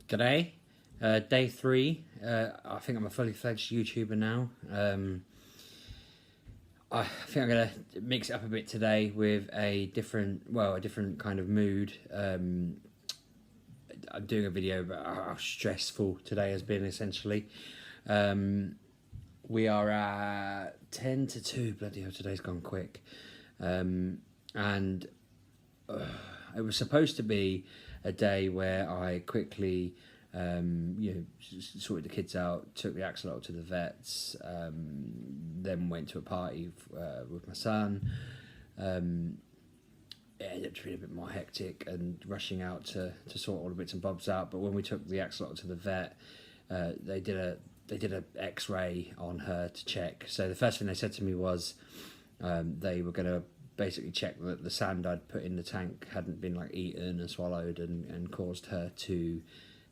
G'day, day 3. I think I'm a fully fledged YouTuber now. I think I'm gonna mix it up a bit today with a different kind of mood. I'm doing a video about how stressful today has been. Essentially, we are at 10 to 2. Bloody hell, today's gone quick. And it was supposed to be a day where I quickly, sorted the kids out, took the axolotl to the vets, then went to a party with my son. It ended up being a bit more hectic and rushing out to sort all the bits and bobs out. But when we took the axolotl to the vet, they did a X-ray on her to check. So the first thing they said to me was they were going to basically check that the sand I'd put in the tank hadn't been like eaten and swallowed and caused her to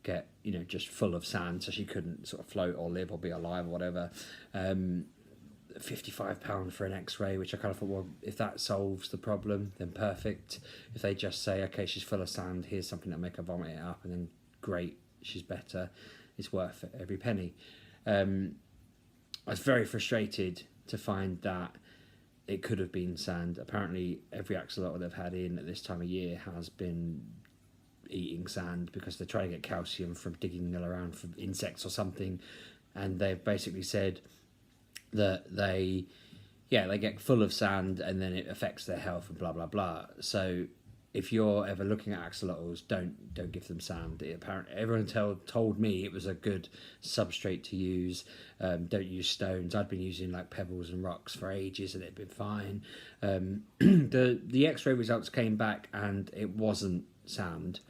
get just full of sand, so she couldn't sort of float or live or be alive or whatever. £55 for an X-ray, which I kind of thought, well, if that solves the problem, then perfect. If they just say, okay, she's full of sand, here's something that'll make her vomit it up, and then great, she's better, it's worth it, every penny. I was very frustrated to find that it could have been sand. Apparently every axolotl they've had in at this time of year has been eating sand because they're trying to get calcium from digging around for insects or something, and they've basically said that they get full of sand and then it affects their health and blah blah blah. So if you're ever looking at axolotls, don't give them sand. Apparently everyone told me it was a good substrate to use. Don't use stones. I'd been using like pebbles and rocks for ages and it'd been fine. The X-ray results came back and it wasn't sand,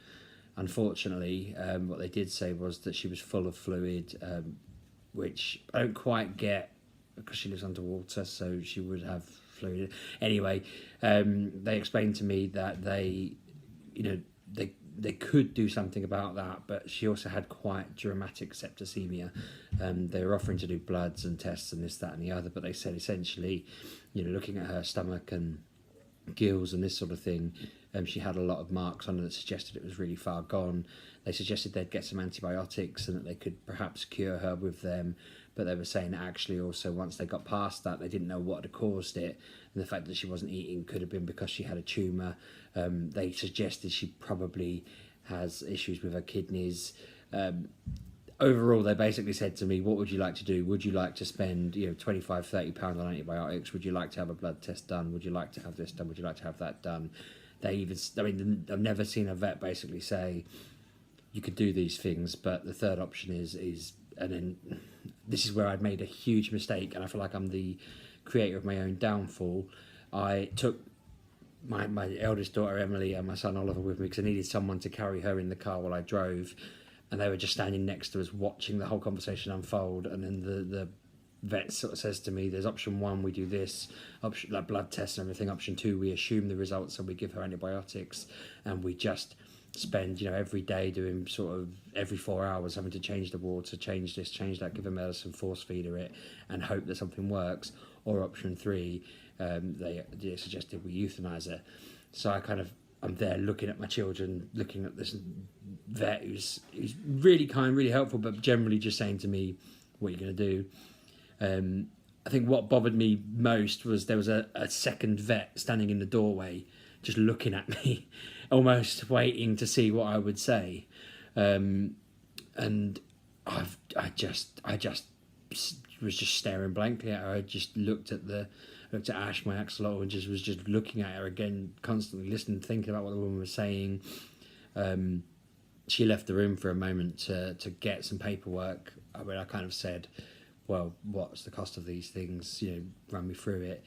unfortunately. What they did say was that she was full of fluid, which I don't quite get because she lives underwater, so she would have fluid. Anyway, they explained to me that they could do something about that, but she also had quite dramatic septicemia. They were offering to do bloods and tests and this, that and the other, but they said essentially, looking at her stomach and gills and this sort of thing, she had a lot of marks on her that suggested it was really far gone. They suggested they'd get some antibiotics and that they could perhaps cure her with them, but they were saying that actually also once they got past that, they didn't know what had caused it, and the fact that she wasn't eating could have been because she had a tumour. They suggested she probably has issues with her kidneys. Overall, they basically said to me, what would you like to do? Would you like to spend £25-30 on antibiotics? Would you like to have a blood test done? Would you like to have this done? Would you like to have that done? I've never seen a vet basically say you could do these things, but the third option is and then this is where I'd made a huge mistake, and I feel like I'm the creator of my own downfall. I took my eldest daughter Emily and my son Oliver with me because I needed someone to carry her in the car while I drove, and they were just standing next to us watching the whole conversation unfold. And then the vet sort of says to me, there's option 1, we do this, option like blood tests and everything. Option 2, we assume the results and we give her antibiotics, and we just spend every day doing sort of every 4 hours having to change the water, change this, change that, give her medicine, force feed her it, and hope that something works. Or option 3, they suggested we euthanize her. So I'm there looking at my children, looking at this vet who's really kind, really helpful, but generally just saying to me, what are you going to do? I think what bothered me most was there was a second vet standing in the doorway just looking at me, almost waiting to see what I would say. And I just was just staring blankly at her. I just looked at Ash, my axolotl, and was just looking at her again, constantly listening, thinking about what the woman was saying. She left the room for a moment to get some paperwork. I kind of said, well, what's the cost of these things? Run me through it.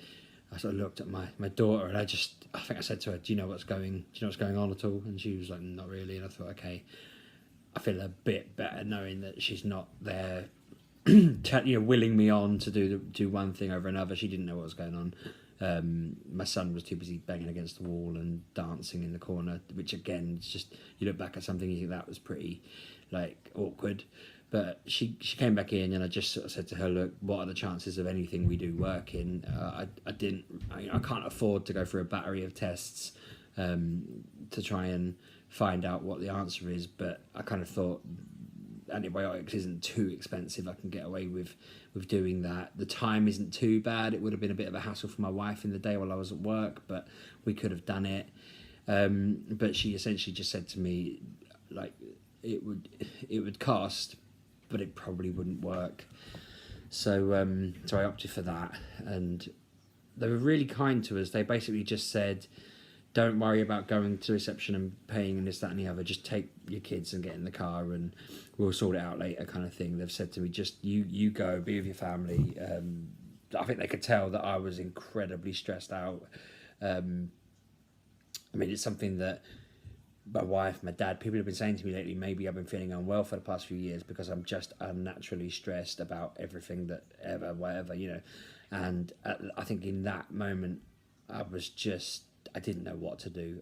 I sort of looked at my daughter, and I think I said to her, do you know what's going on at all? And she was like, not really. And I thought, okay, I feel a bit better knowing that she's not there willing me on to do one thing over another. She didn't know what was going on. My son was too busy banging against the wall and dancing in the corner, which again, it's just, you look back at something, you think that was pretty awkward. But she came back in, and I just sort of said to her, look, what are the chances of anything we do working? I can't afford to go through a battery of tests to try and find out what the answer is. But I kind of thought antibiotics isn't too expensive. I can get away with doing that. The time isn't too bad. It would have been a bit of a hassle for my wife in the day while I was at work, but we could have done it. But she essentially just said to me, like, it would cost, but it probably wouldn't work. So so I opted for that, and they were really kind to us. They basically just said, don't worry about going to reception and paying and this, that and the other. Just take your kids and get in the car and we'll sort it out later, kind of thing. They've said to me, just you go, be with your family. I think they could tell that I was incredibly stressed out. I mean, it's something that my wife, my dad, people have been saying to me lately, maybe I've been feeling unwell for the past few years because I'm just unnaturally stressed about everything that ever, whatever, you know. And I think in that moment, I didn't know what to do.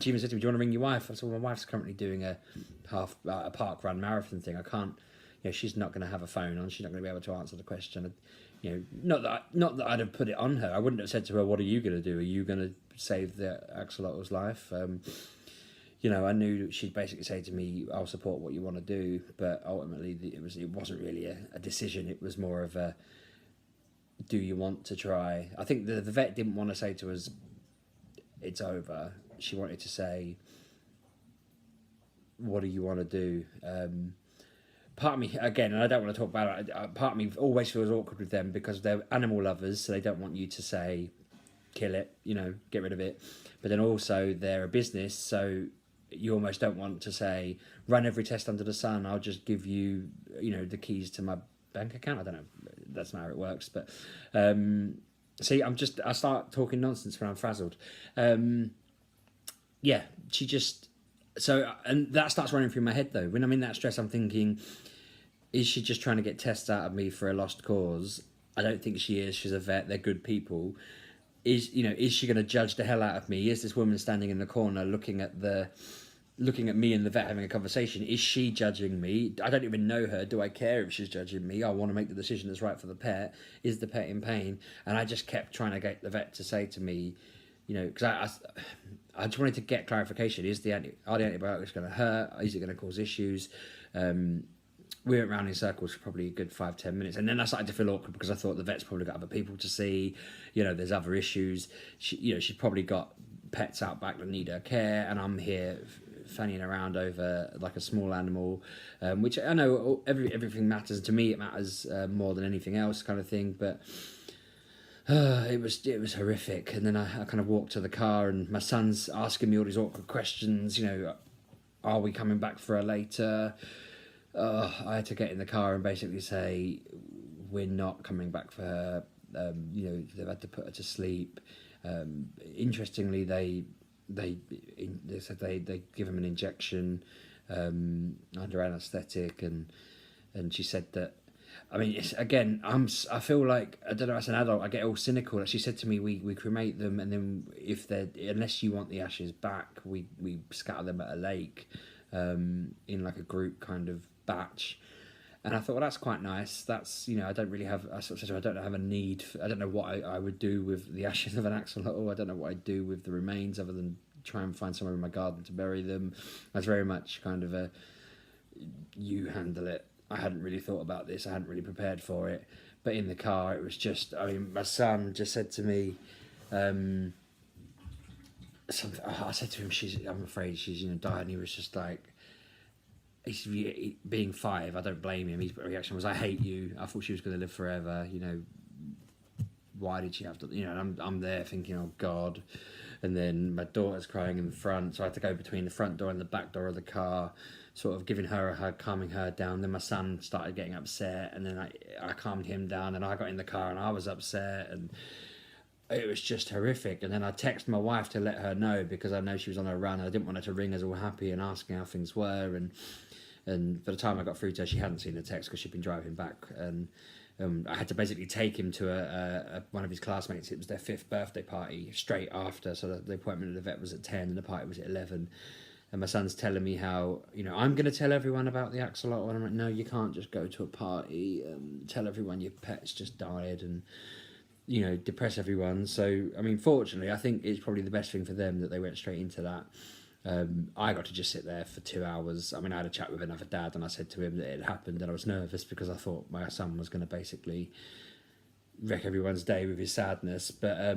She even said to me, do you want to ring your wife? I said, well, my wife's currently doing a park run marathon thing. I can't, you know, she's not going to have a phone on. She's not going to be able to answer the question. You know, not that I'd have put it on her. I wouldn't have said to her, what are you going to do? Are you going to save the axolotl's life? You know, I knew she'd basically say to me, I'll support what you want to do. But ultimately, it wasn't really a decision. It was more of a, do you want to try? I think the vet didn't want to say to us, it's over. She wanted to say, what do you want to do? Part of me, again, and I don't want to talk about it, part of me always feels awkward with them because they're animal lovers, so they don't want you to say, kill it, you know, get rid of it. But then also they're a business, so you almost don't want to say, run every test under the sun, I'll just give you, you know, the keys to my bank account. I don't know, that's not how it works, but see, I start talking nonsense when I'm frazzled. Yeah, she just, so, and that starts running through my head though. When I'm in that stress, I'm thinking, is she just trying to get tests out of me for a lost cause? I don't think she is. She's a vet. They're good people. Is she going to judge the hell out of me? Is this woman standing in the corner looking at me and the vet having a conversation? Is she judging me? I don't even know her. Do I care if she's judging me? I want to make the decision that's right for the pet. Is the pet in pain? And I just kept trying to get the vet to say to me, you know, because I just wanted to get clarification. Are the antibiotics going to hurt? Is it going to cause issues? We went round in circles for probably a good 5-10 minutes, and then I started to feel awkward because I thought the vet's probably got other people to see. You know, there's other issues. She's probably got pets out back that need her care, and I'm here fanning around over like a small animal, which I know everything matters to me. It matters more than anything else, kind of thing. But it was horrific. And then I kind of walked to the car, and my son's asking me all these awkward questions. You know, are we coming back for her later? I had to get in the car and basically say, we're not coming back for her. You know, they've had to put her to sleep. Interestingly, they said they give him an injection under anaesthetic, and she said that, I mean, it's, again, I feel like, I don't know, as an adult I get all cynical. Like, she said to me, we cremate them, and then unless you want the ashes back, we scatter them at a lake in like a group kind of batch. And I thought, well, that's quite nice. That's, you know, I don't have a need I don't know what I would do with the ashes of an axolotl. I don't know what I'd do with the remains other than try and find somewhere in my garden to bury them. That's very much kind of a, you handle it. I hadn't really thought about this. I hadn't really prepared for it. But in the car, it was just, I mean, my son just said to me, something. I said to him, I'm afraid she's, you know, died. And he was just like, he's being 5. I don't blame him. His reaction was, I hate you. I thought she was going to live forever. You know, why did she have to, you know, and I'm there thinking, oh God. And then my daughter's crying in the front, so I had to go between the front door and the back door of the car, sort of giving her a hug, calming her down. Then my son started getting upset, and then I calmed him down, and I got in the car and I was upset, and it was just horrific. And then I texted my wife to let her know, because I know she was on her run. I didn't want her to ring us all happy and asking how things were. And by the time I got through to her, she hadn't seen the text because she'd been driving back. And I had to basically take him to one of his classmates. It was their 5th birthday party straight after. So the appointment at the vet was at 10 and the party was at 11. And my son's telling me how, you know, I'm going to tell everyone about the axolotl. And I'm like, no, you can't just go to a party and tell everyone your pet's just died and, you know, depress everyone. So, I mean, fortunately, I think it's probably the best thing for them that they went straight into that. I got to just sit there for 2 hours. I mean, I had a chat with another dad, and I said to him that it had happened, and I was nervous because I thought my son was going to basically wreck everyone's day with his sadness. But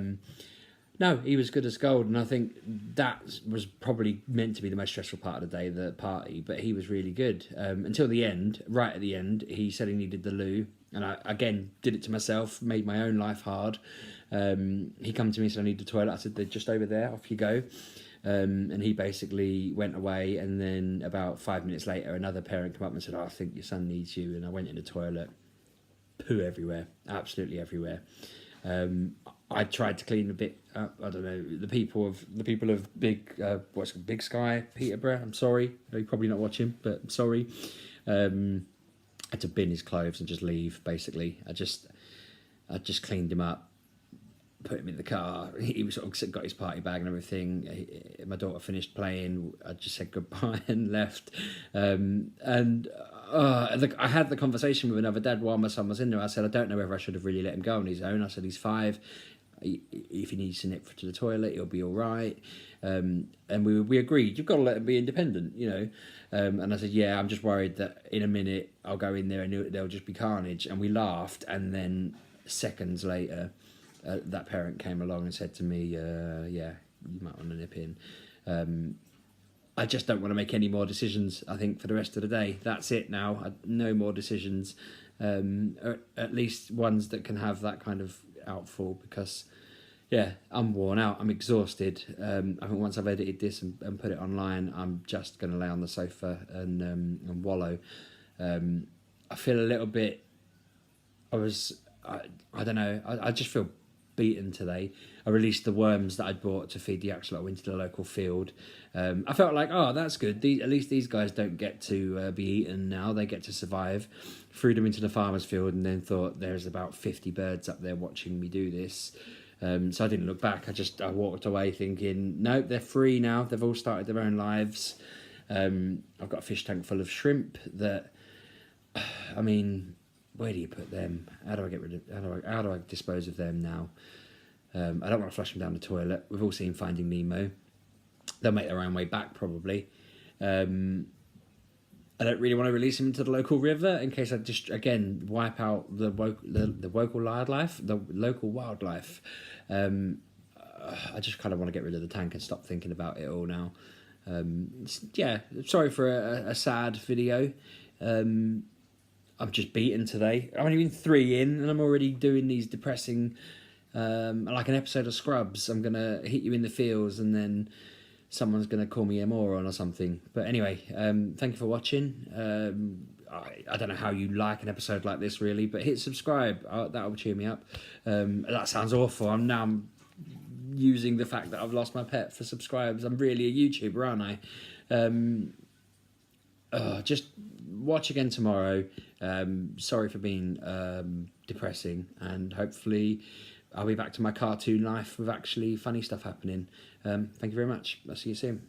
no, he was good as gold, and I think that was probably meant to be the most stressful part of the day, the party. But he was really good until the end. Right at the end, he said he needed the loo, and I again did it to myself, made my own life hard. He come to me and said, I need the toilet. I said, they're just over there, off you go. And he basically went away, and then about 5 minutes later, another parent came up and said, I think your son needs you. And I went in the toilet, poo everywhere, absolutely everywhere. I tried to clean a bit up. I don't know, the people of Big Sky, Peterborough. I'm sorry, you're probably not watching, but I'm sorry. I had to bin his clothes and just leave. Basically, I just cleaned him up, put him in the car. He was sort of got his party bag and everything. My daughter finished playing. I just said goodbye and left. I had the conversation with another dad while my son was in there. I said, I don't know whether I should have really let him go on his own. I said, he's 5. If he needs to nip to the toilet, he'll be all right. And we agreed, you've got to let him be independent, you know. And I said, yeah, I'm just worried that in a minute I'll go in there and there'll just be carnage. And we laughed, and then seconds later, that parent came along and said to me, yeah, you might want to nip in. I just don't want to make any more decisions, I think, for the rest of the day. That's it now. No more decisions, or at least ones that can have that kind of outfall, because, yeah, I'm worn out. I'm exhausted. I think once I've edited this and put it online, I'm just going to lay on the sofa and wallow. I feel a little bit... I don't know. I just feel beaten today. I released the worms that I'd bought to feed the axolotl into the local field. I felt like, oh, that's good. At least these guys don't get to be eaten now. They get to survive. Threw them into the farmer's field, and then thought, there's about 50 birds up there watching me do this. So I didn't look back. I walked away thinking, nope, they're free now. They've all started their own lives. I've got a fish tank full of shrimp that, I mean, where do you put them? How do I dispose of them now? I don't want to flush them down the toilet. We've all seen Finding Nemo. They'll make their own way back, probably. I don't really want to release them into the local river in case I just, again, wipe out the local wildlife. I just kind of want to get rid of the tank and stop thinking about it all now. Yeah, sorry for a sad video. I'm just beaten today. I'm only been 3 in, and I'm already doing these depressing... like an episode of Scrubs. I'm going to hit you in the feels, and then someone's going to call me a moron or something. But anyway, thank you for watching. I don't know how you like an episode like this, really, but hit subscribe. That'll cheer me up. That sounds awful. I'm using the fact that I've lost my pet for subscribes. I'm really a YouTuber, aren't I? Just watch again tomorrow. Sorry for being depressing, and hopefully I'll be back to my cartoon life with actually funny stuff happening. Thank you very much. I'll see you soon.